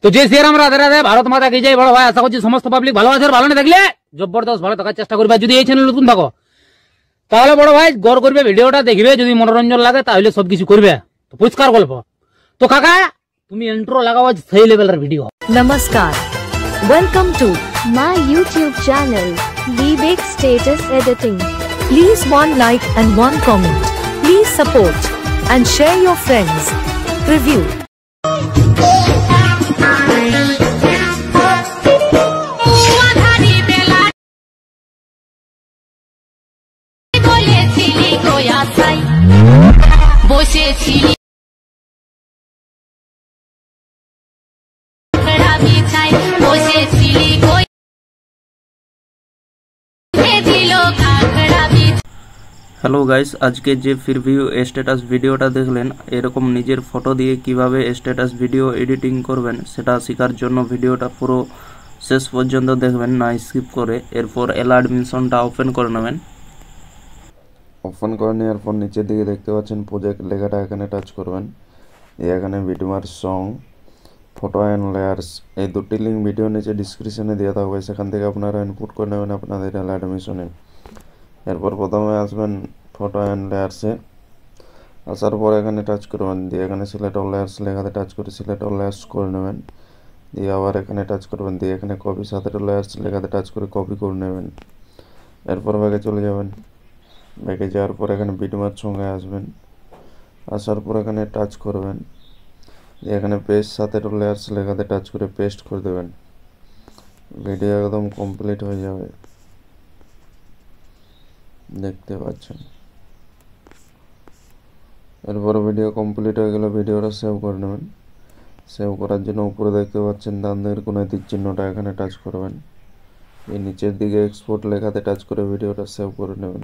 তো যে শ্রীরাম, রাধে রাধে, ভারত মাতা কি জয়। বড় ভাই আশা করছি সমস্ত পাবলিক ভালো আছে। ভালো না থাকলে জবরদস্ত ভালো থাকার চেষ্টা করবে। যদি এই চ্যানেল নতুন থাকো তাহলে বড় ভাই গড় করবে, ভিডিওটা দেখবে, যদি মনোরঞ্জন লাগে তাহলে সবকিছু করবে। তো পরিষ্কার গল্প। তো কাকা তুমি ইন্ট্রো লাগাও, সেই লেভেলের video. Namaskar. Welcome to my YouTube channel, Vivek Status Editing. please one like and one comment. Please support and share your friends. Review. Hello guys, আজকে যে প্রিভিউ স্ট্যাটাস ভিডিওটা দেখলেন, এরকম নিজের ফটো দিয়ে কিভাবে স্ট্যাটাস ভিডিও এডিটিং করবেন সেটা শেখার জন্য ভিডিওটা পুরো শেষ পর্যন্ত দেখবেন, না স্কিপ করে। এরপর অ্যালার্ট মিশনটা ওপেন করে নেবেন। ওপেন করে নেওয়ার পর নিচের দিকে দেখতে পাচ্ছেন প্রজেক্ট লেখাটা, এখানে টাচ করবেন। এখানে ভিডিওর সং, ফটো অ্যান্ড লেয়ার্স, এই দুটি লিঙ্ক ভিডিও নিচে ডিসক্রিপশনে দেওয়া থাকবে, সেখান থেকে আপনারা ইনপুট করে নেবেন আপনাদের অ্যালার্ট মিশনে। এরপর প্রথমে আসবেন ফটো অ্যান্ড লেয়ার্সে। আসার পর এখানে টাচ করবেন, দিয়ে এখানে সিলেক্ট অল লেয়ার্স লেখাতে টাচ করে সিলেক্ট অল লেয়ার্স করে নেবেন। দিয়ে আবার এখানে টাচ করবেন, দিয়ে এখানে কপি সাথে লেয়ার্স লেখাতে টাচ করে কপি করে নেবেন। এরপর ব্যাগে চলে যাবেন। ব্যাগে যাওয়ার পর এখানে ভিডিওর সঙ্গে আসবেন। আসার পর এখানে টাচ করবেন, দিয়ে এখানে পেস্ট সাথে লেয়ার্স লেখাতে টাচ করে পেস্ট করে দেবেন। ভিডিও একদম কমপ্লিট হয়ে যাবে, দেখতে পাচ্ছেন। এরপর ভিডিও কমপ্লিট হয়ে গেলে ভিডিওটা সেভ করে নেবেন। সেভ করার জন্য উপরে দেখতে পাচ্ছেন ডান দিকের কোণায় তীর চিহ্নটা, এখানে টাচ করবেন। এই নিচের দিকে এক্সপোর্ট লেখাতে টাচ করে ভিডিওটা সেভ করে নেবেন।